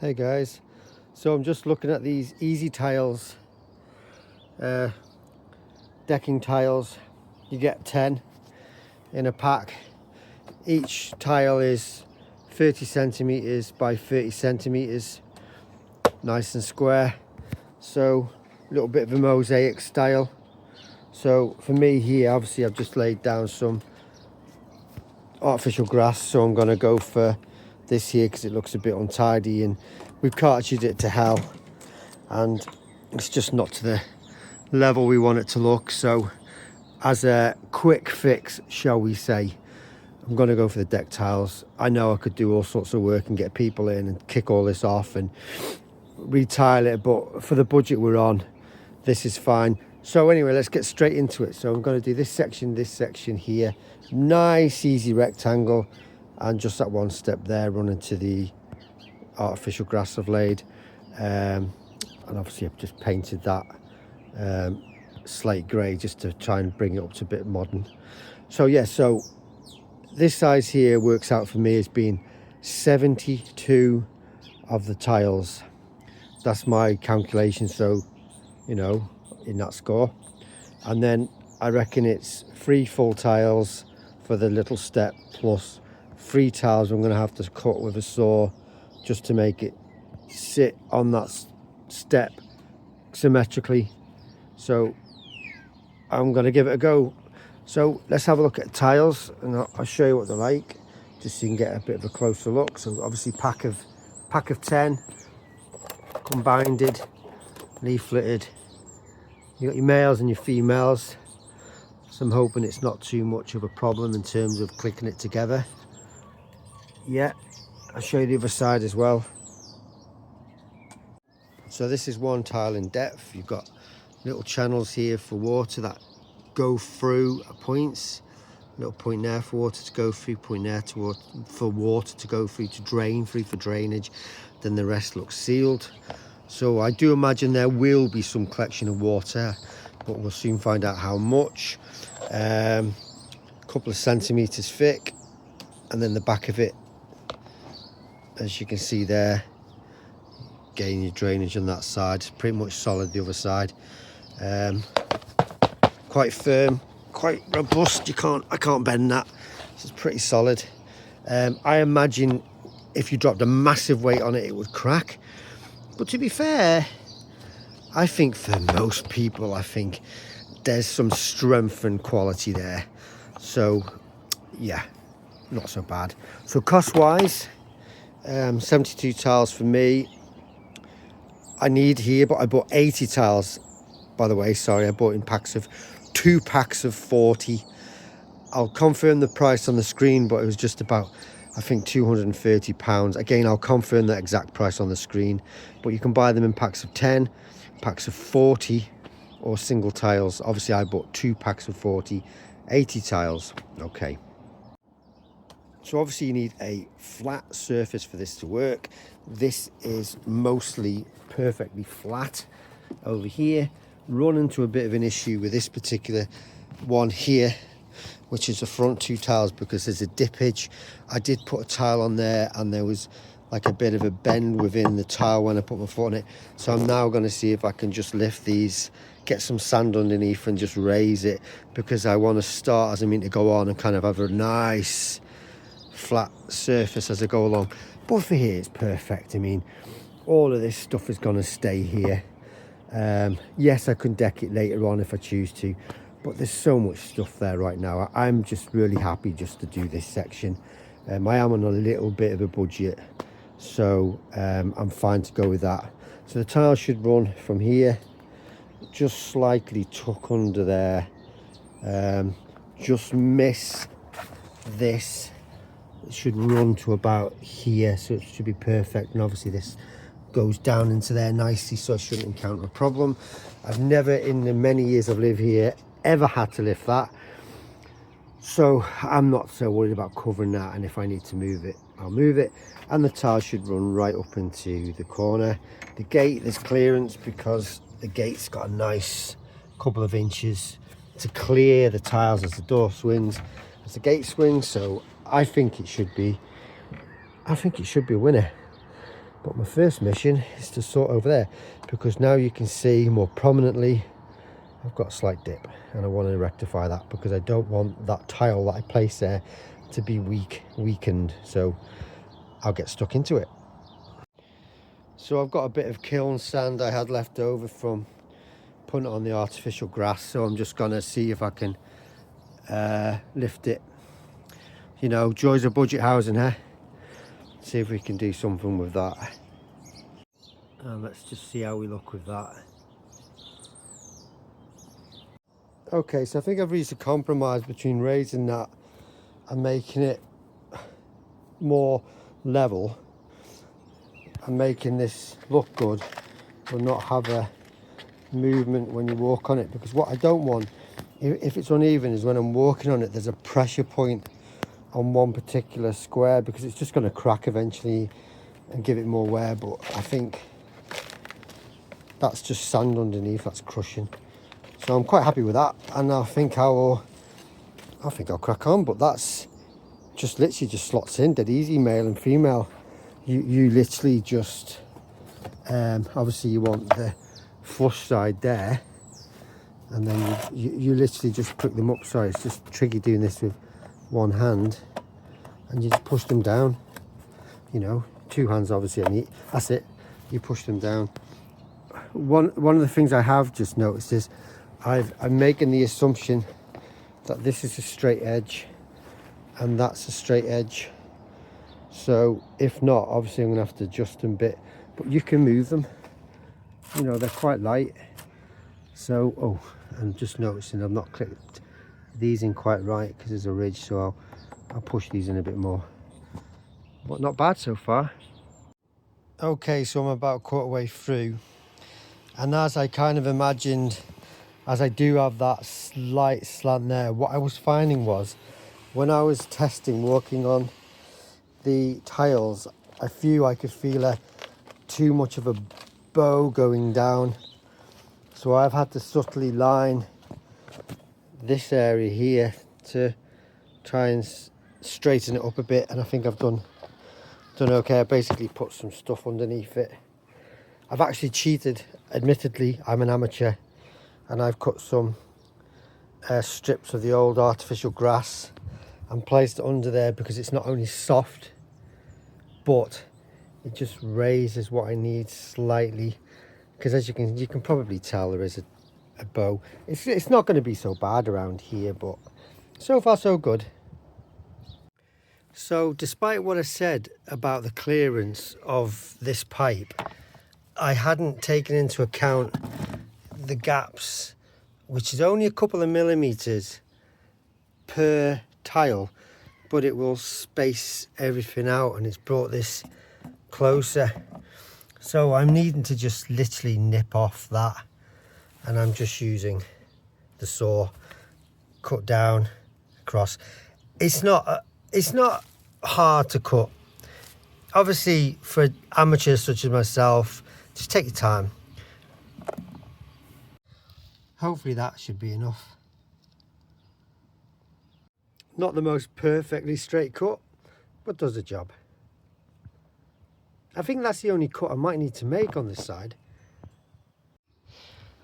Hey guys, so I'm just looking at these easy tiles, decking tiles. You get 10 in a pack. Each tile is 30 centimeters by 30 centimeters, nice and square. So a little bit of a mosaic style. So for me here, obviously I've just laid down some artificial grass, so I'm going to go for this here because it looks a bit untidy, and we've cartridged it to hell and it's just not to the level we want it to look. So as a quick fix, shall we say, I'm going to go for the deck tiles. I know I could do all sorts of work and get people in and kick all this off and retile it, but for the budget we're on, this is fine. So anyway, let's get straight into it. So I'm going to do this section here, nice easy rectangle, and just that one step there running to the artificial grass I've laid, and obviously I've just painted that slate grey just to try and bring it up to a bit modern. So yeah, so this size here works out for me as being 72 of the tiles. That's my calculation, so you know, in that score. And then I reckon it's 3 full tiles for the little step, plus 3 tiles I'm going to have to cut with a saw just to make it sit on that step symmetrically. So I'm going to give it a go. So let's have a look at tiles and I'll show you what they're like, just so you can get a bit of a closer look. So obviously pack of 10, combined, leafleted. You got your males and your females, so I'm hoping it's not too much of a problem in terms of clicking it together. Yeah, I'll show you the other side as well. So this is one tile in depth. You've got little channels here for water that go through at points. Little point there for water to go through, point there for water to go through, to drain through for drainage. Then the rest looks sealed. So I do imagine there will be some collection of water, but we'll soon find out how much. A couple of centimeters thick, and then the back of it, as you can see there, getting your drainage on that side. It's pretty much solid the other side. Quite firm, quite robust. I can't bend that. So it's pretty solid. I imagine if you dropped a massive weight on it, it would crack. But to be fair, I think for most people, I think there's some strength and quality there. So yeah, not so bad. So cost wise, 72 tiles for me. I need here, but I bought 80 tiles, by the way. Sorry, I bought in packs of 2 packs of 40. I'll confirm the price on the screen, but it was just about, I think, £230. Again, I'll confirm that exact price on the screen, but you can buy them in packs of 10, packs of 40, or single tiles. Obviously I bought 2 packs of 40, 80 tiles. Okay, so obviously you need a flat surface for this to work. This is mostly perfectly flat over here. Run into a bit of an issue with this particular one here, which is the front 2 tiles, because there's a dippage. I did put a tile on there and there was like a bit of a bend within the tile when I put my foot on it. So I'm now going to see if I can just lift these, get some sand underneath and just raise it, because I want to start, as I mean to go on, and kind of have a nice flat surface as I go along. But for here it's perfect. I mean, all of this stuff is going to stay here. Yes, I can deck it later on if I choose to, but there's so much stuff there right now. I'm just really happy just to do this section. I am on a little bit of a budget, so I'm fine to go with that. So the tile should run from here, just slightly tuck under there, just miss this. It should run to about here, so it should be perfect. And obviously this goes down into there nicely, so I shouldn't encounter a problem. I've never, in the many years I've lived here, ever had to lift that, so I'm not so worried about covering that. And if I need to move it, I'll move it. And the tile should run right up into the corner. The gate, there's clearance, because the gate's got a nice couple of inches to clear the tiles as the door swings, as the gate swings. So I think it should be a winner. But my first mission is to sort over there, because now you can see more prominently I've got a slight dip, and I want to rectify that because I don't want that tile that I place there to be weakened, so I'll get stuck into it. So I've got a bit of kiln sand I had left over from putting it on the artificial grass, so I'm just gonna see if I can lift it. You know, joys of budget housing, huh? See if we can do something with that. And let's just see how we look with that. Okay, so I think I've reached a compromise between raising that and making it more level and making this look good but not have a movement when you walk on it, because what I don't want, if it's uneven, is when I'm walking on it there's a pressure point on one particular square, because it's just going to crack eventually and give it more wear. But I think that's just sand underneath, that's crushing. So I'm quite happy with that, and I think I'll crack on. But that's just literally just slots in dead easy, male and female. You literally just obviously you want the flush side there, and then you literally just prick them up. Sorry, it's just tricky doing this with one hand, and you just push them down. You know, two hands obviously, and that's it. You push them down. One of the things I have just noticed is I'm making the assumption that this is a straight edge and that's a straight edge. So if not, obviously I'm gonna have to adjust them a bit, but you can move them. You know, they're quite light. So, oh, I'm just noticing I've not clipped these in quite right because there's a ridge, so I'll push these in a bit more. But not bad so far. Okay, so I'm about a quarter way through, and as I kind of imagined, as I do have that slight slant there, what I was finding was when I was testing working on the tiles, I could feel too much of a bow going down, so I've had to subtly line this area here to try and straighten it up a bit, and I think I've done okay. I basically put some stuff underneath it. I've actually cheated, admittedly, I'm an amateur, and I've cut some strips of the old artificial grass and placed it under there, because it's not only soft but it just raises what I need slightly, because as you can probably tell, there is a bow. It's not going to be so bad around here, but so far so good. So despite what I said about the clearance of this pipe, I hadn't taken into account the gaps, which is only a couple of millimeters per tile, but it will space everything out, and it's brought this closer. So I'm needing to just literally nip off that, and I'm just using the saw, cut down across. It's not hard to cut. Obviously for amateurs such as myself, just take your time. Hopefully that should be enough. Not the most perfectly straight cut, but does the job. I think that's the only cut I might need to make on this side.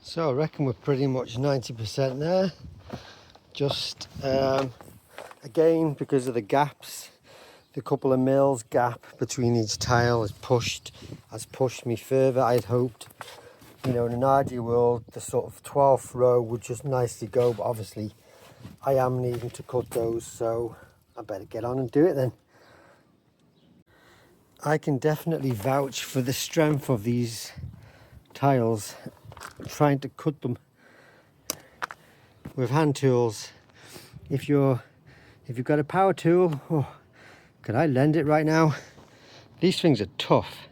So I reckon we're pretty much 90% there. Just again, because of the gaps, the couple of mils gap between each tile has pushed me further. I had hoped, you know, in an ideal world, the sort of 12th row would just nicely go, but obviously I am needing to cut those, so I better get on and do it then. I can definitely vouch for the strength of these tiles. Trying to cut them with hand tools. If you've got a power tool, oh, could I lend it right now? These things are tough.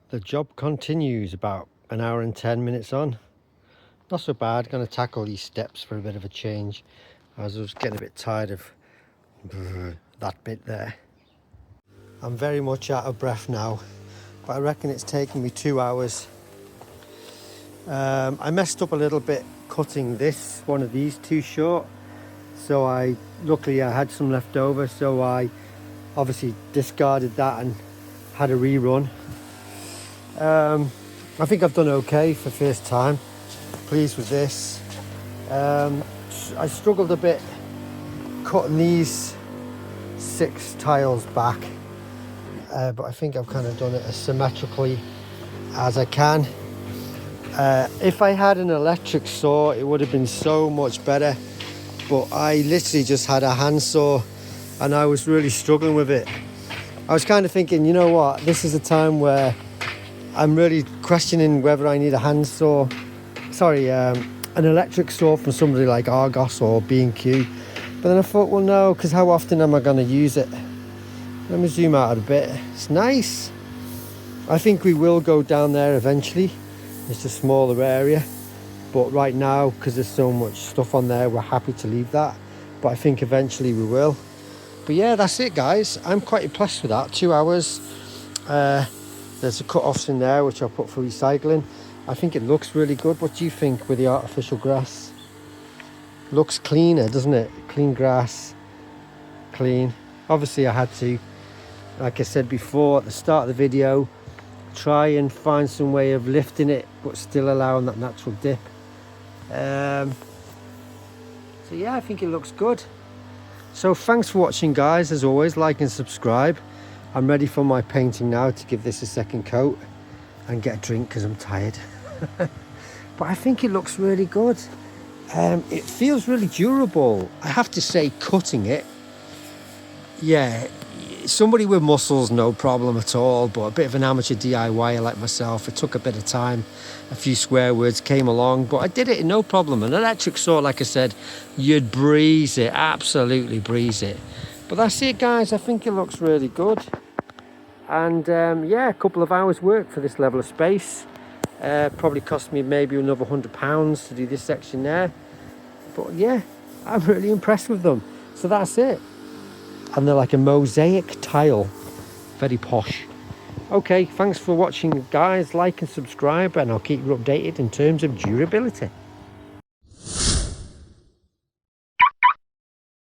The job continues about an hour and 10 minutes on. Not so bad. Going to tackle these steps for a bit of a change, as I was getting a bit tired of that bit there. I'm very much out of breath now, but I reckon it's taken me 2 hours. I messed up a little bit cutting one of these too short, so luckily I had some left over, so I obviously discarded that and had a rerun. I think I've done okay for first time. Pleased with this. I struggled a bit cutting these 6 tiles back, but I think I've kind of done it as symmetrically as I can. If I had an electric saw, it would have been so much better, but I literally just had a hand saw and I was really struggling with it. I was kind of thinking, you know what, this is a time where I'm really questioning whether I need a hand saw, an electric saw from somebody like Argos or B&Q. But then I thought, well, no, because how often am I going to use it? Let me zoom out a bit. It's nice. I think we will go down there eventually. It's a smaller area. But right now, because there's so much stuff on there, we're happy to leave that. But I think eventually we will. But yeah, that's it, guys. I'm quite impressed with that. 2 hours. There's a cut-offs in there, which I'll put for recycling. I think it looks really good. What do you think with the artificial grass? Looks cleaner, doesn't it? Clean grass, clean. Obviously I had to, like I said before at the start of the video, try and find some way of lifting it but still allowing that natural dip. So yeah, I think it looks good. So thanks for watching, guys. As always, like and subscribe. I'm ready for my painting now to give this a second coat and get a drink because I'm tired. But I think it looks really good. It feels really durable. I have to say, cutting it, yeah, somebody with muscles, no problem at all, but a bit of an amateur DIYer like myself, it took a bit of time. A few swear words came along, but I did it no problem. An electric saw, like I said, you'd breeze it, absolutely breeze it. But that's it, guys. I think it looks really good. And yeah, a couple of hours work for this level of space. Probably cost me maybe another £100 to do this section there. But yeah, I'm really impressed with them. So that's it. And they're like a mosaic tile. Very posh. Okay, thanks for watching, guys. Like and subscribe, and I'll keep you updated in terms of durability.